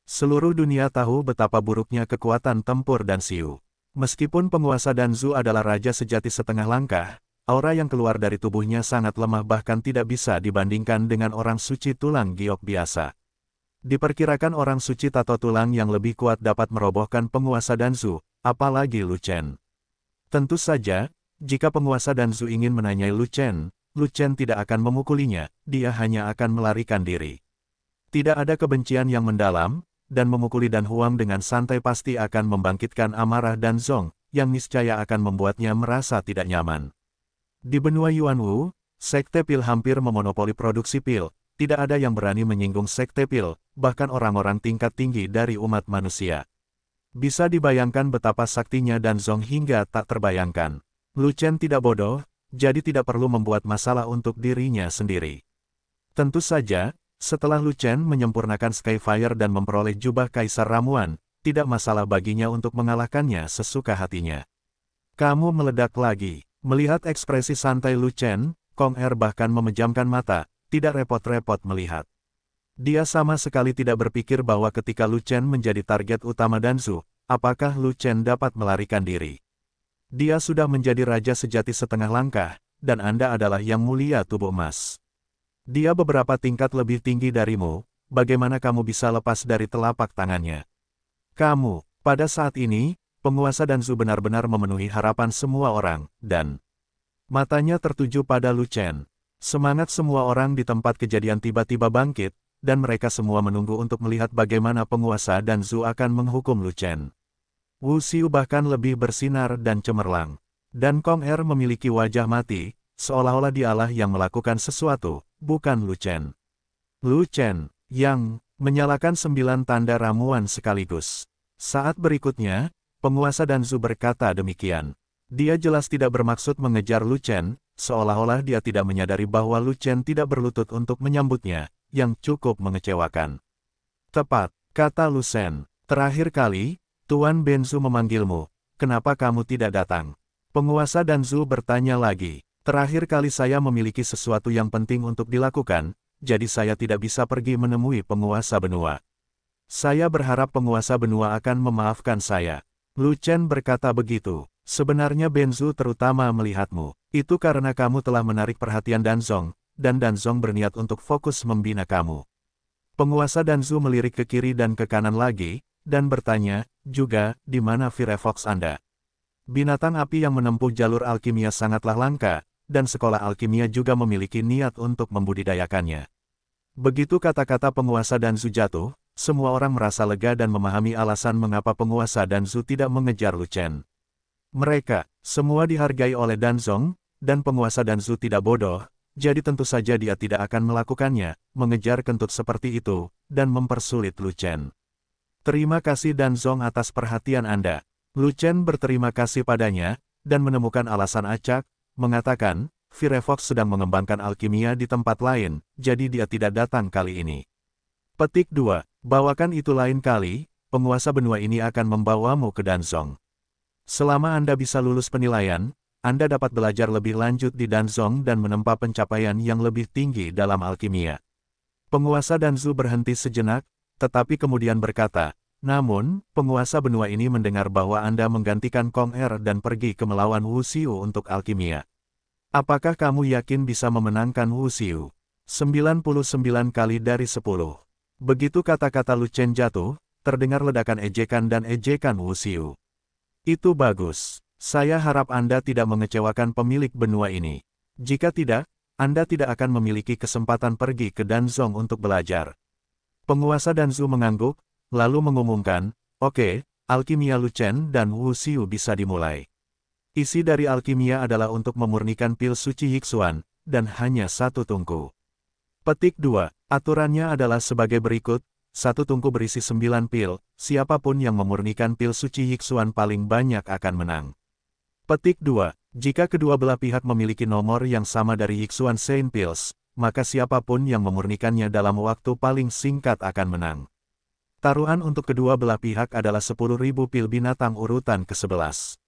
Seluruh dunia tahu betapa buruknya kekuatan tempur Dansiu. Meskipun penguasa Danzu adalah raja sejati setengah langkah, Aura yang keluar dari tubuhnya sangat lemah bahkan tidak bisa dibandingkan dengan orang suci tulang giok biasa. Diperkirakan orang suci tato tulang yang lebih kuat dapat merobohkan penguasa Danzu, apalagi Lu Chen. Tentu saja, jika penguasa Danzu ingin menanyai Lu Chen tidak akan memukulinya, dia hanya akan melarikan diri. Tidak ada kebencian yang mendalam, dan memukuli Dan Huang dengan santai pasti akan membangkitkan amarah Dan Zong, yang niscaya akan membuatnya merasa tidak nyaman. Di benua Yuanwu, sekte pil hampir memonopoli produksi pil, tidak ada yang berani menyinggung sekte pil, bahkan orang-orang tingkat tinggi dari umat manusia. Bisa dibayangkan betapa saktinya Dan Zong hingga tak terbayangkan. Lu Chen tidak bodoh, jadi tidak perlu membuat masalah untuk dirinya sendiri. Tentu saja, setelah Lu Chen menyempurnakan Skyfire dan memperoleh jubah Kaisar Ramuan, tidak masalah baginya untuk mengalahkannya sesuka hatinya. Kamu meledak lagi. Melihat ekspresi santai Lu Chen, Kong Er bahkan memejamkan mata, tidak repot-repot melihat. Dia sama sekali tidak berpikir bahwa ketika Lu Chen menjadi target utama Danzu, apakah Lu Chen dapat melarikan diri. Dia sudah menjadi raja sejati setengah langkah, dan Anda adalah yang mulia tubuh emas. Dia beberapa tingkat lebih tinggi darimu, bagaimana kamu bisa lepas dari telapak tangannya? Kamu, pada saat ini, penguasa Danzu benar-benar memenuhi harapan semua orang, dan matanya tertuju pada Lu Chen. Semangat semua orang di tempat kejadian tiba-tiba bangkit, dan mereka semua menunggu untuk melihat bagaimana penguasa Danzu akan menghukum Lu Chen. Wu Xiu bahkan lebih bersinar dan cemerlang. Dan Kong Er memiliki wajah mati, seolah-olah dialah yang melakukan sesuatu, bukan Lu Chen. Lu Chen, yang menyalakan 9 tanda ramuan sekaligus. Saat berikutnya, penguasa Danzu berkata demikian. Dia jelas tidak bermaksud mengejar Lu Chen, seolah-olah dia tidak menyadari bahwa Lu Chen tidak berlutut untuk menyambutnya, yang cukup mengecewakan. Tepat, kata Lu Shen. Terakhir kali, Tuan Benzu memanggilmu, kenapa kamu tidak datang? Penguasa Danzu bertanya lagi. Terakhir kali saya memiliki sesuatu yang penting untuk dilakukan, jadi saya tidak bisa pergi menemui penguasa benua. Saya berharap penguasa benua akan memaafkan saya. Lu Chen berkata begitu. Sebenarnya Benzu terutama melihatmu. Itu karena kamu telah menarik perhatian Danzong, dan Danzong berniat untuk fokus membina kamu. Penguasa Danzu melirik ke kiri dan ke kanan lagi, dan bertanya, juga, di mana Firefox Anda? Binatang api yang menempuh jalur alkimia sangatlah langka, dan sekolah alkimia juga memiliki niat untuk membudidayakannya. Begitu kata-kata penguasa Danzu jatuh, semua orang merasa lega dan memahami alasan mengapa penguasa Danzu tidak mengejar Lu Chen. Mereka, semua dihargai oleh Danzong, dan penguasa Danzu tidak bodoh, jadi tentu saja dia tidak akan melakukannya, mengejar kentut seperti itu, dan mempersulit Lu Chen. Terima kasih Danzong atas perhatian Anda. Lu Chen berterima kasih padanya, dan menemukan alasan acak, mengatakan, Firefox sedang mengembangkan alkimia di tempat lain, jadi dia tidak datang kali ini. Petik 2. Bawakan itu lain kali, penguasa benua ini akan membawamu ke Danzong. Selama Anda bisa lulus penilaian, Anda dapat belajar lebih lanjut di Danzong dan menempa pencapaian yang lebih tinggi dalam alkimia. Penguasa Danzu berhenti sejenak, tetapi kemudian berkata, namun, penguasa benua ini mendengar bahwa Anda menggantikan Kong Er dan pergi ke melawan Wu Xiu untuk alkimia. Apakah kamu yakin bisa memenangkan Wu Xiu? 99 kali dari 10. Begitu kata-kata Lu Chen jatuh, terdengar ledakan ejekan dan ejekan Wu Xiu. Itu bagus. Saya harap Anda tidak mengecewakan pemilik benua ini. Jika tidak, Anda tidak akan memiliki kesempatan pergi ke Danzong untuk belajar. Penguasa Danzu mengangguk, lalu mengumumkan, oke, alkimia Lu Chen dan Wu Xiu bisa dimulai. Isi dari alkimia adalah untuk memurnikan pil suci Yixuan, dan hanya satu tungku. Petik 2. Aturannya adalah sebagai berikut, satu tungku berisi 9 pil, siapapun yang memurnikan pil suci Yixuan paling banyak akan menang. Petik 2. Jika kedua belah pihak memiliki nomor yang sama dari Yixuan Saint Pills, maka siapapun yang memurnikannya dalam waktu paling singkat akan menang. Taruhan untuk kedua belah pihak adalah 10.000 pil binatang urutan ke-11.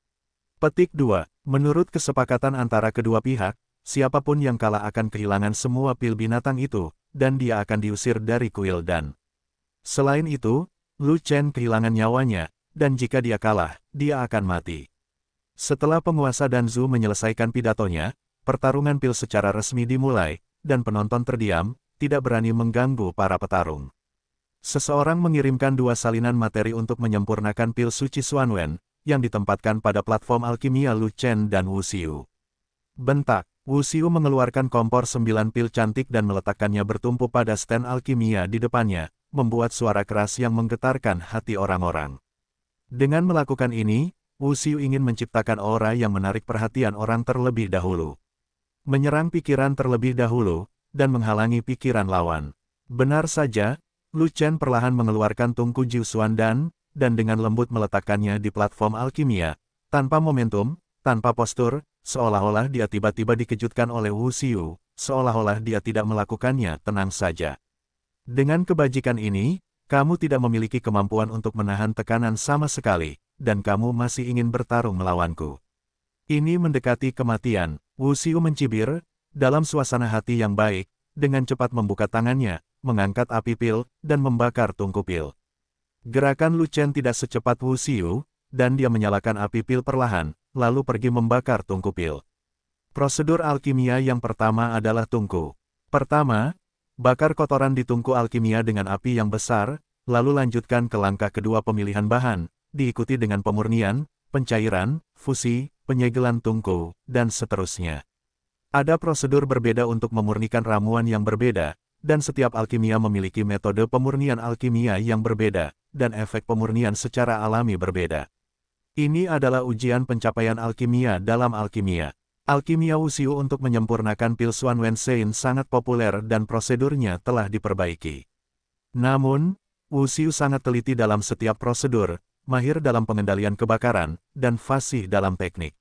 Petik 2. Menurut kesepakatan antara kedua pihak, siapapun yang kalah akan kehilangan semua pil binatang itu, dan dia akan diusir dari kuil dan. Selain itu, Lu Chen kehilangan nyawanya, dan jika dia kalah, dia akan mati. Setelah penguasa Danzu menyelesaikan pidatonya, pertarungan pil secara resmi dimulai, dan penonton terdiam, tidak berani mengganggu para petarung. Seseorang mengirimkan 2 salinan materi untuk menyempurnakan pil suci Xuanwen, yang ditempatkan pada platform alkimia Lu Chen dan Wu Xiu. Bentak, Wu Xiu mengeluarkan kompor 9 pil cantik dan meletakkannya bertumpu pada stand alkimia di depannya, membuat suara keras yang menggetarkan hati orang-orang. Dengan melakukan ini, Wu Xiu ingin menciptakan aura yang menarik perhatian orang terlebih dahulu. Menyerang pikiran terlebih dahulu, dan menghalangi pikiran lawan. Benar saja, Lu Chen perlahan mengeluarkan tungku Jiusuan dan dengan lembut meletakkannya di platform alkimia, tanpa momentum, tanpa postur, seolah-olah dia tiba-tiba dikejutkan oleh Wu Xiu, seolah-olah dia tidak melakukannya tenang saja. Dengan kebajikan ini, kamu tidak memiliki kemampuan untuk menahan tekanan sama sekali, dan kamu masih ingin bertarung melawanku. Ini mendekati kematian. Wu Xiu mencibir, dalam suasana hati yang baik, dengan cepat membuka tangannya, mengangkat api pil, dan membakar tungku pil. Gerakan Lu Chen tidak secepat Wu Xiu, dan dia menyalakan api pil perlahan, lalu pergi membakar tungku pil. Prosedur alkimia yang pertama adalah tungku. Pertama, bakar kotoran di tungku alkimia dengan api yang besar, lalu lanjutkan ke langkah kedua pemilihan bahan, diikuti dengan pemurnian, pencairan, fusi, penyegelan tungku, dan seterusnya. Ada prosedur berbeda untuk memurnikan ramuan yang berbeda, dan setiap alkimia memiliki metode pemurnian alkimia yang berbeda, dan efek pemurnian secara alami berbeda. Ini adalah ujian pencapaian alkimia dalam alkimia. Alkimia Wu Xiu untuk menyempurnakan pil Xuanwen Shein sangat populer dan prosedurnya telah diperbaiki. Namun, Wu Xiu sangat teliti dalam setiap prosedur, mahir dalam pengendalian kebakaran, dan fasih dalam teknik.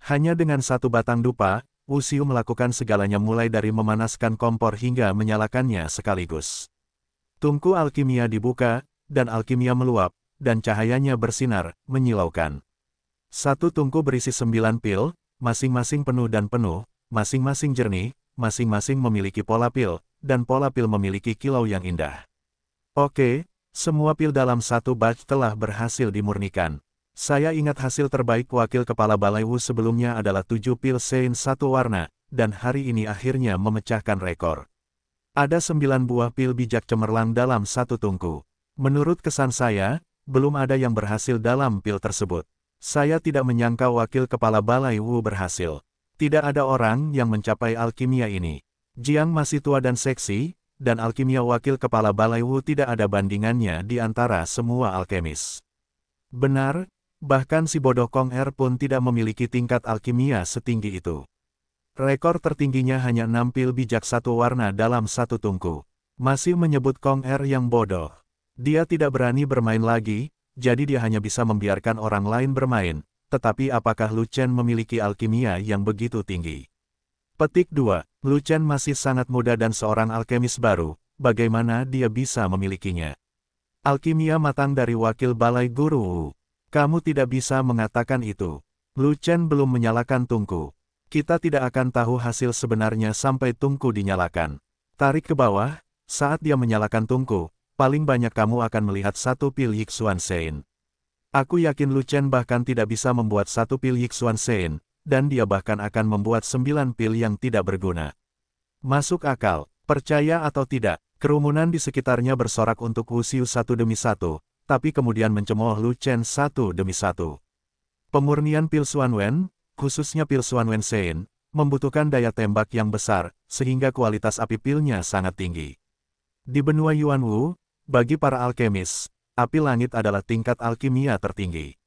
Hanya dengan 1 batang dupa, Wu Xiu melakukan segalanya mulai dari memanaskan kompor hingga menyalakannya sekaligus. Tungku alkimia dibuka, dan alkimia meluap, dan cahayanya bersinar, menyilaukan. 1 tungku berisi 9 pil, masing-masing penuh dan penuh, masing-masing jernih, masing-masing memiliki pola pil, dan pola pil memiliki kilau yang indah. Oke, semua pil dalam 1 batch telah berhasil dimurnikan. Saya ingat hasil terbaik wakil kepala Balai Wu sebelumnya adalah 7 pil Shein 1 warna, dan hari ini akhirnya memecahkan rekor. Ada 9 buah pil bijak cemerlang dalam 1 tungku. Menurut kesan saya, belum ada yang berhasil dalam pil tersebut. Saya tidak menyangka wakil kepala Balai Wu berhasil. Tidak ada orang yang mencapai alkimia ini. Jiang masih tua dan seksi, dan alkimia wakil kepala Balai Wu tidak ada bandingannya di antara semua alkemis. Benar, bahkan si bodoh Kong Er pun tidak memiliki tingkat alkimia setinggi itu. Rekor tertingginya hanya 6 pil bijak 1 warna dalam 1 tungku. Masih menyebut Kong Er yang bodoh. Dia tidak berani bermain lagi, jadi dia hanya bisa membiarkan orang lain bermain. Tetapi apakah Lu Chen memiliki alkimia yang begitu tinggi? Petik 2. Lu Chen masih sangat muda dan seorang alkemis baru, bagaimana dia bisa memilikinya? Alkimia matang dari wakil Balai Guru Wu. Kamu tidak bisa mengatakan itu. Lu Chen belum menyalakan tungku. Kita tidak akan tahu hasil sebenarnya sampai tungku dinyalakan. Tarik ke bawah, saat dia menyalakan tungku, paling banyak kamu akan melihat 1 pil Yixuan Shein. Aku yakin Lu Chen bahkan tidak bisa membuat 1 pil Yixuan Shein, dan dia bahkan akan membuat 9 pil yang tidak berguna. Masuk akal, percaya atau tidak, kerumunan di sekitarnya bersorak untuk Wu Xiu 1 demi 1. Tapi kemudian mencemooh Lu Chen 1 demi 1. Pemurnian pil Xuanwen, khususnya pil Xuanwen Shein, membutuhkan daya tembak yang besar, sehingga kualitas api pilnya sangat tinggi. Di benua Yuanwu, bagi para alkemis, api langit adalah tingkat alkimia tertinggi.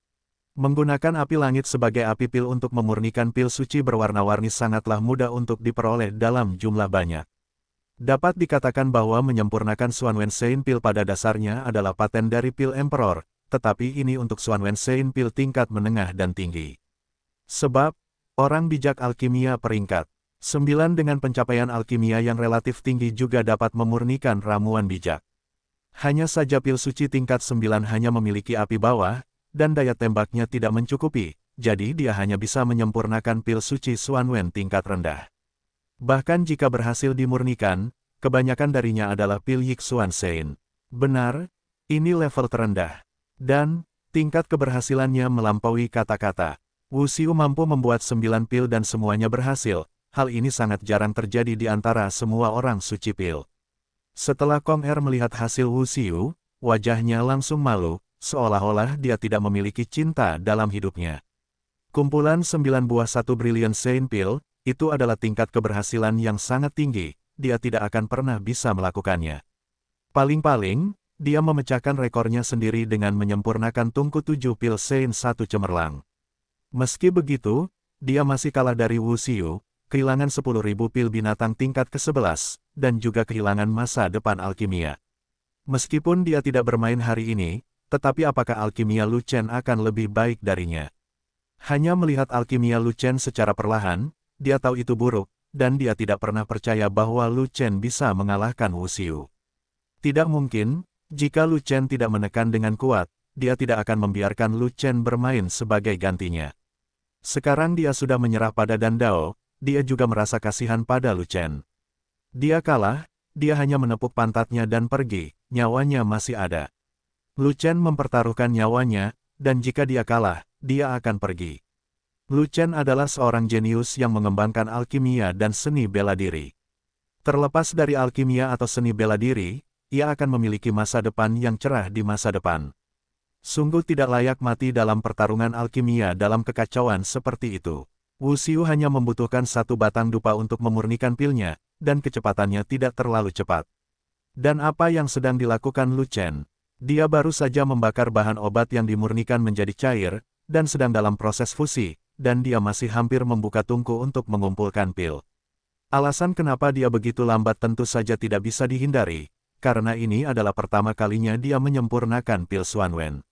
Menggunakan api langit sebagai api pil untuk memurnikan pil suci berwarna-warni sangatlah mudah untuk diperoleh dalam jumlah banyak. Dapat dikatakan bahwa menyempurnakan Xuanwen Shein pil pada dasarnya adalah paten dari pil Emperor, tetapi ini untuk Xuanwen Shein pil tingkat menengah dan tinggi. Sebab, orang bijak alkimia peringkat 9 dengan pencapaian alkimia yang relatif tinggi juga dapat memurnikan ramuan bijak. Hanya saja pil suci tingkat 9 hanya memiliki api bawah, dan daya tembaknya tidak mencukupi, jadi dia hanya bisa menyempurnakan pil suci Xuanwen tingkat rendah. Bahkan jika berhasil dimurnikan, kebanyakan darinya adalah pil Yixuan Shein. Benar, ini level terendah. Dan, tingkat keberhasilannya melampaui kata-kata. Wu Xiu mampu membuat 9 pil dan semuanya berhasil, hal ini sangat jarang terjadi di antara semua orang suci pil. Setelah Kong Er melihat hasil Wu Xiu, wajahnya langsung malu, seolah-olah dia tidak memiliki cinta dalam hidupnya. Kumpulan 9 buah satu Brilliant Saint Pill, itu adalah tingkat keberhasilan yang sangat tinggi, dia tidak akan pernah bisa melakukannya. Paling-paling, dia memecahkan rekornya sendiri dengan menyempurnakan tungku 7 pil Saint 1 cemerlang. Meski begitu, dia masih kalah dari Wu Xiu, kehilangan 10.000 pil binatang tingkat ke-11, dan juga kehilangan masa depan alkimia. Meskipun dia tidak bermain hari ini, tetapi apakah alkimia Lu Chen akan lebih baik darinya? Hanya melihat alkimia Lu Chen secara perlahan, dia tahu itu buruk, dan dia tidak pernah percaya bahwa Lu Chen bisa mengalahkan Wu Xiu. Tidak mungkin, jika Lu Chen tidak menekan dengan kuat, dia tidak akan membiarkan Lu Chen bermain sebagai gantinya. Sekarang dia sudah menyerah pada Dan Dao, dia juga merasa kasihan pada Lu Chen. Dia kalah, dia hanya menepuk pantatnya dan pergi, nyawanya masih ada. Lu Chen mempertaruhkan nyawanya, dan jika dia kalah, dia akan pergi. Lu Chen adalah seorang jenius yang mengembangkan alkimia dan seni bela diri. Terlepas dari alkimia atau seni bela diri, ia akan memiliki masa depan yang cerah di masa depan. Sungguh tidak layak mati dalam pertarungan alkimia dalam kekacauan seperti itu. Wu Xiu hanya membutuhkan 1 batang dupa untuk memurnikan pilnya, dan kecepatannya tidak terlalu cepat. Dan apa yang sedang dilakukan Lu Chen? Dia baru saja membakar bahan obat yang dimurnikan menjadi cair, dan sedang dalam proses fusi, dan dia masih hampir membuka tungku untuk mengumpulkan pil. Alasan kenapa dia begitu lambat tentu saja tidak bisa dihindari, karena ini adalah pertama kalinya dia menyempurnakan pil Xuanwen.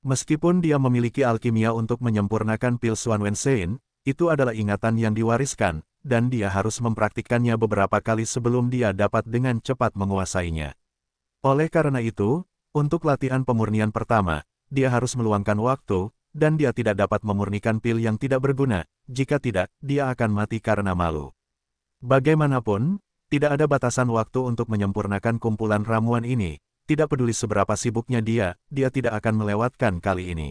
Meskipun dia memiliki alkimia untuk menyempurnakan pil Xuanwen Sein, itu adalah ingatan yang diwariskan, dan dia harus mempraktikkannya beberapa kali sebelum dia dapat dengan cepat menguasainya. Oleh karena itu, untuk latihan pemurnian pertama, dia harus meluangkan waktu, dan dia tidak dapat memurnikan pil yang tidak berguna, jika tidak, dia akan mati karena malu. Bagaimanapun, tidak ada batasan waktu untuk menyempurnakan kumpulan ramuan ini, tidak peduli seberapa sibuknya dia tidak akan melewatkan kali ini.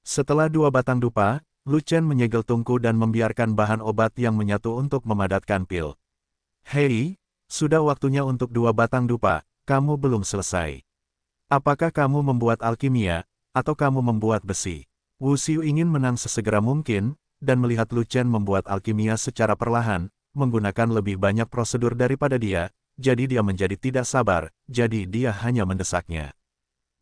Setelah 2 batang dupa, Lu Chen menyegel tungku dan membiarkan bahan obat yang menyatu untuk memadatkan pil. Hei, sudah waktunya untuk 2 batang dupa, kamu belum selesai. Apakah kamu membuat alkimia, atau kamu membuat besi? Wu Xiu ingin menang sesegera mungkin, dan melihat Lu Chen membuat alkimia secara perlahan, menggunakan lebih banyak prosedur daripada dia, jadi dia menjadi tidak sabar, jadi dia hanya mendesaknya.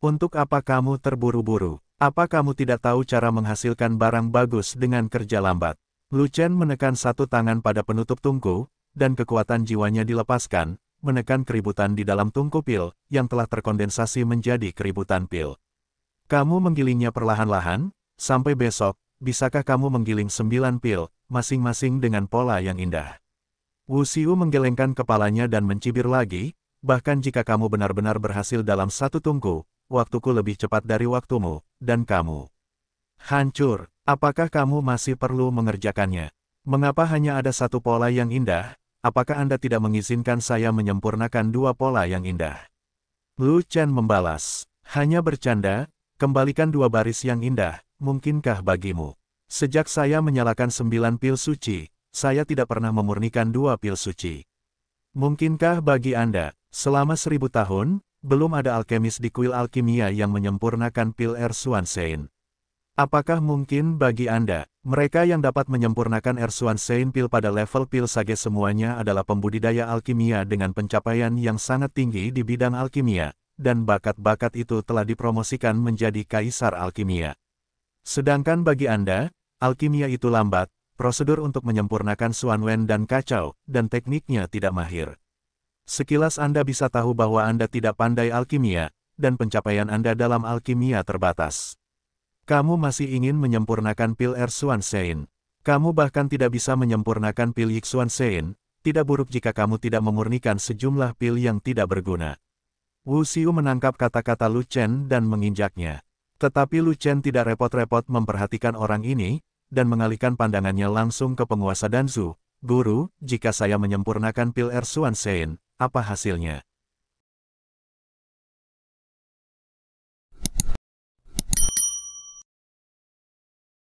Untuk apa kamu terburu-buru? Apa kamu tidak tahu cara menghasilkan barang bagus dengan kerja lambat? Lu Chen menekan 1 tangan pada penutup tungku, dan kekuatan jiwanya dilepaskan, menekan keributan di dalam tungku pil, yang telah terkondensasi menjadi keributan pil. Kamu menggilingnya perlahan-lahan, sampai besok, bisakah kamu menggiling 9 pil, masing-masing dengan pola yang indah? Wu Xiu menggelengkan kepalanya dan mencibir lagi, bahkan jika kamu benar-benar berhasil dalam 1 tungku, waktuku lebih cepat dari waktumu, dan kamu hancur. Apakah kamu masih perlu mengerjakannya? Mengapa hanya ada 1 pola yang indah? Apakah Anda tidak mengizinkan saya menyempurnakan 2 pola yang indah? Lu Chen membalas, hanya bercanda, kembalikan 2 baris yang indah, mungkinkah bagimu? Sejak saya menyalakan 9 pil suci, saya tidak pernah memurnikan 2 pil suci. Mungkinkah bagi Anda, selama 1000 tahun, belum ada alkemis di kuil alkimia yang menyempurnakan pil Xuanwen? Apakah mungkin bagi Anda, mereka yang dapat menyempurnakan Xuanwen pil pada level pil sage semuanya adalah pembudidaya alkimia dengan pencapaian yang sangat tinggi di bidang alkimia, dan bakat-bakat itu telah dipromosikan menjadi kaisar alkimia. Sedangkan bagi Anda, alkimia itu lambat, prosedur untuk menyempurnakan Xuanwen dan kacau, dan tekniknya tidak mahir. Sekilas Anda bisa tahu bahwa Anda tidak pandai alkimia, dan pencapaian Anda dalam alkimia terbatas. Kamu masih ingin menyempurnakan pil Xuanwen. Kamu bahkan tidak bisa menyempurnakan pil Xuanwen, tidak buruk jika kamu tidak memurnikan sejumlah pil yang tidak berguna. Wu Xiu menangkap kata-kata Lu Chen dan menginjaknya. Tetapi Lu Chen tidak repot-repot memperhatikan orang ini, dan mengalihkan pandangannya langsung ke penguasa Danzu. Guru, jika saya menyempurnakan pil Xuanwen, apa hasilnya?